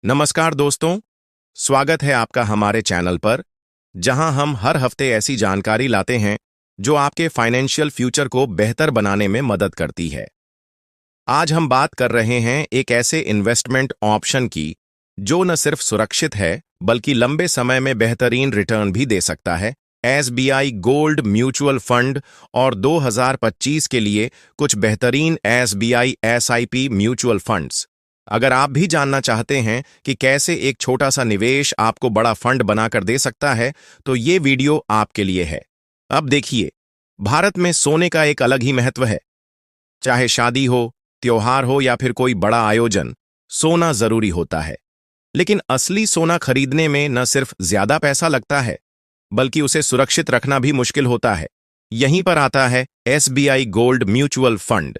नमस्कार दोस्तों, स्वागत है आपका हमारे चैनल पर, जहां हम हर हफ्ते ऐसी जानकारी लाते हैं जो आपके फाइनेंशियल फ्यूचर को बेहतर बनाने में मदद करती है। आज हम बात कर रहे हैं एक ऐसे इन्वेस्टमेंट ऑप्शन की जो न सिर्फ सुरक्षित है बल्कि लंबे समय में बेहतरीन रिटर्न भी दे सकता है। एसबीआई गोल्ड म्यूचुअल फंड और 2025 के लिए कुछ बेहतरीन एसबीआई एसआईपी म्यूचुअल फंड्स। अगर आप भी जानना चाहते हैं कि कैसे एक छोटा सा निवेश आपको बड़ा फंड बनाकर दे सकता है, तो ये वीडियो आपके लिए है। अब देखिए, भारत में सोने का एक अलग ही महत्व है। चाहे शादी हो, त्योहार हो या फिर कोई बड़ा आयोजन, सोना जरूरी होता है। लेकिन असली सोना खरीदने में न सिर्फ ज्यादा पैसा लगता है, बल्कि उसे सुरक्षित रखना भी मुश्किल होता है। यहीं पर आता है एसबीआई गोल्ड म्यूचुअल फंड,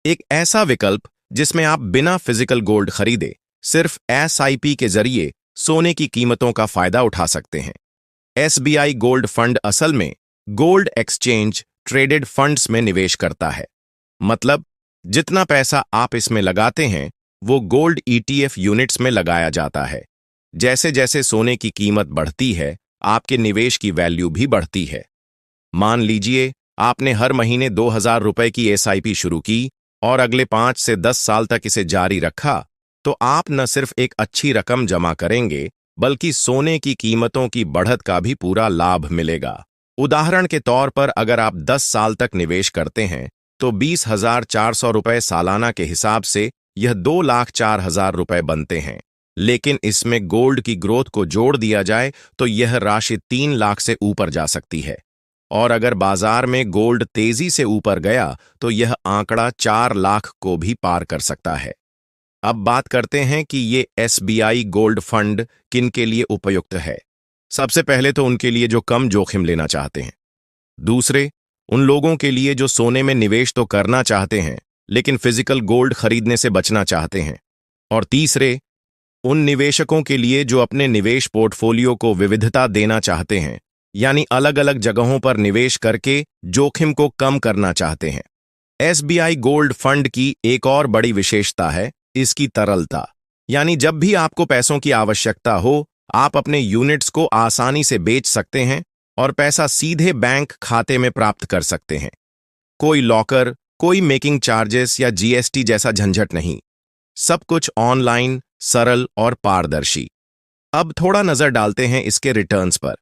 एक ऐसा विकल्प जिसमें आप बिना फिजिकल गोल्ड खरीदे सिर्फ एसआईपी के जरिए सोने की कीमतों का फायदा उठा सकते हैं। एसबीआई गोल्ड फंड असल में गोल्ड एक्सचेंज ट्रेडेड फंड्स में निवेश करता है। मतलब जितना पैसा आप इसमें लगाते हैं वो गोल्ड ईटीएफ यूनिट्स में लगाया जाता है। जैसे जैसे सोने की कीमत बढ़ती है, आपके निवेश की वैल्यू भी बढ़ती है। मान लीजिए आपने हर महीने 2000 रुपए की एसआईपी शुरू की और अगले 5 से 10 साल तक इसे जारी रखा, तो आप न सिर्फ एक अच्छी रकम जमा करेंगे बल्कि सोने की कीमतों की बढ़त का भी पूरा लाभ मिलेगा। उदाहरण के तौर पर अगर आप 10 साल तक निवेश करते हैं तो 20,400 रुपए सालाना के हिसाब से यह 2,04,000 रुपए बनते हैं। लेकिन इसमें गोल्ड की ग्रोथ को जोड़ दिया जाए तो यह राशि 3 लाख से ऊपर जा सकती है। और अगर बाजार में गोल्ड तेजी से ऊपर गया तो यह आंकड़ा 4 लाख को भी पार कर सकता है। अब बात करते हैं कि ये एसबीआई गोल्ड फंड किन के लिए उपयुक्त है। सबसे पहले तो उनके लिए जो कम जोखिम लेना चाहते हैं। दूसरे, उन लोगों के लिए जो सोने में निवेश तो करना चाहते हैं लेकिन फिजिकल गोल्ड खरीदने से बचना चाहते हैं। और तीसरे, उन निवेशकों के लिए जो अपने निवेश पोर्टफोलियो को विविधता देना चाहते हैं, यानी अलग अलग जगहों पर निवेश करके जोखिम को कम करना चाहते हैं। एसबीआई गोल्ड फंड की एक और बड़ी विशेषता है इसकी तरलता, यानी जब भी आपको पैसों की आवश्यकता हो, आप अपने यूनिट्स को आसानी से बेच सकते हैं और पैसा सीधे बैंक खाते में प्राप्त कर सकते हैं। कोई लॉकर, कोई मेकिंग चार्जेस या जीएसटी जैसा झंझट नहीं। सब कुछ ऑनलाइन, सरल और पारदर्शी। अब थोड़ा नजर डालते हैं इसके रिटर्न्स पर।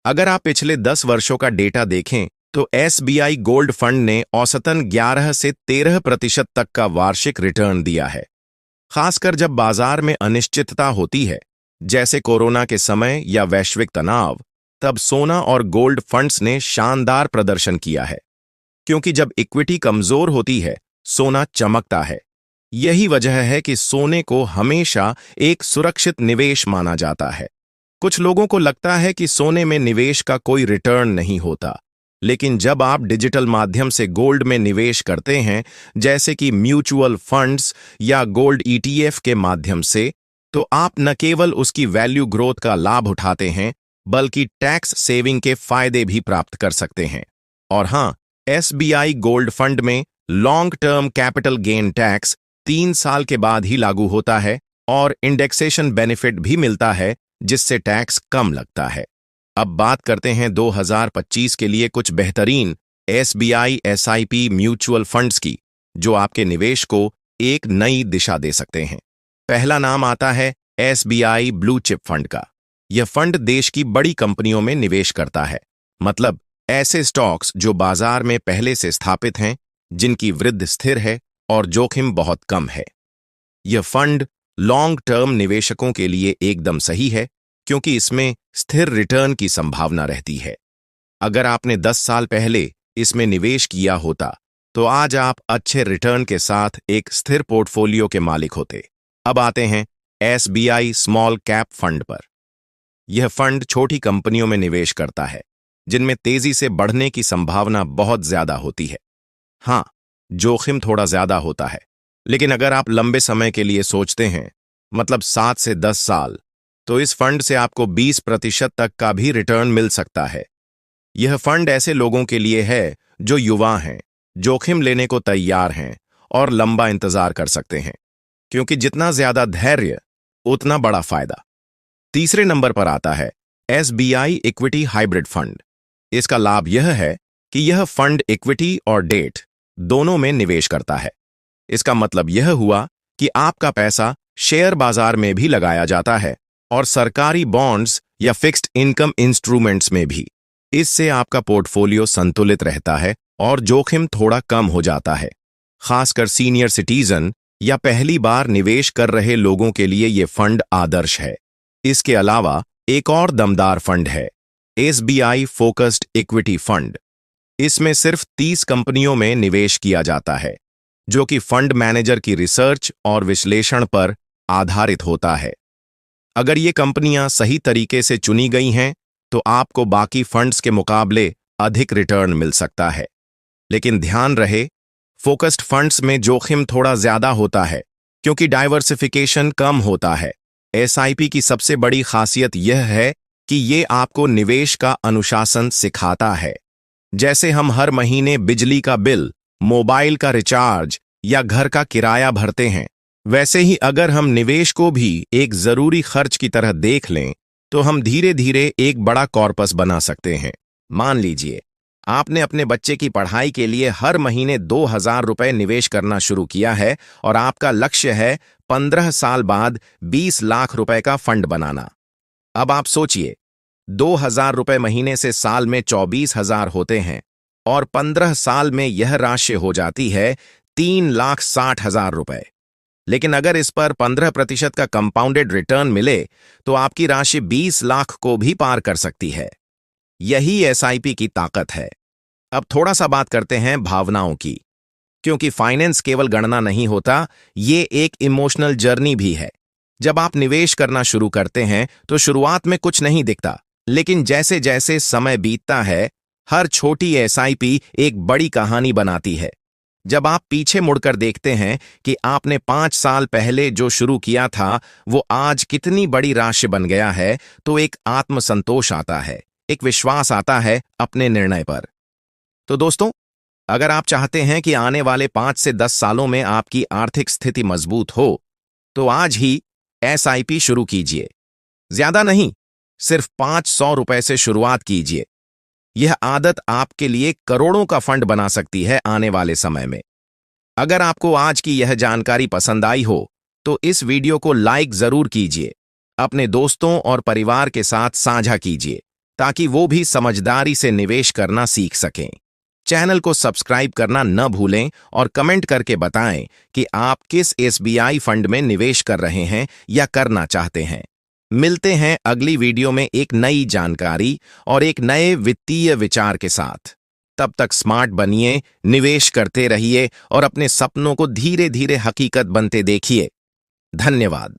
अगर आप पिछले 10 वर्षों का डेटा देखें तो एसबीआई गोल्ड फंड ने औसतन 11 से 13% तक का वार्षिक रिटर्न दिया है। खासकर जब बाजार में अनिश्चितता होती है, जैसे कोरोना के समय या वैश्विक तनाव, तब सोना और गोल्ड फंड्स ने शानदार प्रदर्शन किया है। क्योंकि जब इक्विटी कमजोर होती है, सोना चमकता है। यही वजह है कि सोने को हमेशा एक सुरक्षित निवेश माना जाता है। कुछ लोगों को लगता है कि सोने में निवेश का कोई रिटर्न नहीं होता, लेकिन जब आप डिजिटल माध्यम से गोल्ड में निवेश करते हैं, जैसे कि म्यूचुअल फंड्स या गोल्ड ईटीएफ के माध्यम से, तो आप न केवल उसकी वैल्यू ग्रोथ का लाभ उठाते हैं, बल्कि टैक्स सेविंग के फायदे भी प्राप्त कर सकते हैं। और हां, एसबीआई गोल्ड फंड में long term capital gain tax 3 साल के बाद ही लागू होता है और इंडेक्सेशन बेनिफिट भी मिलता है, जिससे टैक्स कम लगता है। अब बात करते हैं 2025 के लिए कुछ बेहतरीन एसबीआई एसआईपी म्यूचुअल फंड्स की, जो आपके निवेश को एक नई दिशा दे सकते हैं। पहला नाम आता है एसबीआई ब्लू चिप फंड का। यह फंड देश की बड़ी कंपनियों में निवेश करता है। मतलब ऐसे स्टॉक्स जो बाजार में पहले से स्थापित हैं, जिनकी वृद्धि स्थिर है और जोखिम बहुत कम है। यह फंड लॉन्ग टर्म निवेशकों के लिए एकदम सही है, क्योंकि इसमें स्थिर रिटर्न की संभावना रहती है। अगर आपने 10 साल पहले इसमें निवेश किया होता, तो आज आप अच्छे रिटर्न के साथ एक स्थिर पोर्टफोलियो के मालिक होते। अब आते हैं एसबीआई स्मॉल कैप फंड पर। यह फंड छोटी कंपनियों में निवेश करता है, जिनमें तेजी से बढ़ने की संभावना बहुत ज्यादा होती है। हाँ, जोखिम थोड़ा ज्यादा होता है, लेकिन अगर आप लंबे समय के लिए सोचते हैं, मतलब 7 से 10 साल, तो इस फंड से आपको 20% तक का भी रिटर्न मिल सकता है। यह फंड ऐसे लोगों के लिए है जो युवा हैं, जोखिम लेने को तैयार हैं और लंबा इंतजार कर सकते हैं। क्योंकि जितना ज्यादा धैर्य उतना बड़ा फायदा। तीसरे नंबर पर आता है SBI इक्विटी हाइब्रिड फंड। इसका लाभ यह है कि यह फंड इक्विटी और डेट दोनों में निवेश करता है। इसका मतलब यह हुआ कि आपका पैसा शेयर बाजार में भी लगाया जाता है और सरकारी बॉन्ड्स या फिक्स्ड इनकम इंस्ट्रूमेंट्स में भी। इससे आपका पोर्टफोलियो संतुलित रहता है और जोखिम थोड़ा कम हो जाता है। खासकर सीनियर सिटीजन या पहली बार निवेश कर रहे लोगों के लिए यह फंड आदर्श है। इसके अलावा एक और दमदार फंड है SBI फोकस्ड इक्विटी फंड। इसमें सिर्फ 30 कंपनियों में निवेश किया जाता है, जो कि फंड मैनेजर की रिसर्च और विश्लेषण पर आधारित होता है। अगर ये कंपनियां सही तरीके से चुनी गई हैं तो आपको बाकी फंड्स के मुकाबले अधिक रिटर्न मिल सकता है। लेकिन ध्यान रहे, फोकस्ड फंड्स में जोखिम थोड़ा ज्यादा होता है क्योंकि डाइवर्सिफिकेशन कम होता है। SIP की सबसे बड़ी खासियत यह है कि ये आपको निवेश का अनुशासन सिखाता है। जैसे हम हर महीने बिजली का बिल, मोबाइल का रिचार्ज या घर का किराया भरते हैं, वैसे ही अगर हम निवेश को भी एक जरूरी खर्च की तरह देख लें तो हम धीरे धीरे एक बड़ा कॉर्पस बना सकते हैं। मान लीजिए आपने अपने बच्चे की पढ़ाई के लिए हर महीने 2000 रुपए निवेश करना शुरू किया है और आपका लक्ष्य है 15 साल बाद 20 लाख रुपए का फंड बनाना। अब आप सोचिए, 2000 रुपए महीने से साल में 24,000 होते हैं और 15 साल में यह राशि हो जाती है 3,60,000 रुपए। लेकिन अगर इस पर 15% का कंपाउंडेड रिटर्न मिले तो आपकी राशि 20 लाख को भी पार कर सकती है। यही SIP की ताकत है। अब थोड़ा सा बात करते हैं भावनाओं की, क्योंकि फाइनेंस केवल गणना नहीं होता, ये एक इमोशनल जर्नी भी है। जब आप निवेश करना शुरू करते हैं तो शुरुआत में कुछ नहीं दिखता, लेकिन जैसे जैसे समय बीतता है, हर छोटी SIP एक बड़ी कहानी बनाती है। जब आप पीछे मुड़कर देखते हैं कि आपने 5 साल पहले जो शुरू किया था वो आज कितनी बड़ी राशि बन गया है, तो एक आत्मसंतोष आता है, एक विश्वास आता है अपने निर्णय पर। तो दोस्तों, अगर आप चाहते हैं कि आने वाले 5 से 10 सालों में आपकी आर्थिक स्थिति मजबूत हो, तो आज ही SIP शुरू कीजिए। ज्यादा नहीं, सिर्फ 500 रुपए से शुरुआत कीजिए। यह आदत आपके लिए करोड़ों का फंड बना सकती है आने वाले समय में। अगर आपको आज की यह जानकारी पसंद आई हो तो इस वीडियो को लाइक जरूर कीजिए, अपने दोस्तों और परिवार के साथ साझा कीजिए ताकि वो भी समझदारी से निवेश करना सीख सकें। चैनल को सब्सक्राइब करना न भूलें और कमेंट करके बताएं कि आप किस SBI फंड में निवेश कर रहे हैं या करना चाहते हैं। मिलते हैं अगली वीडियो में एक नई जानकारी और एक नए वित्तीय विचार के साथ। तब तक स्मार्ट बनिए, निवेश करते रहिए और अपने सपनों को धीरे धीरे हकीकत बनते देखिए। धन्यवाद।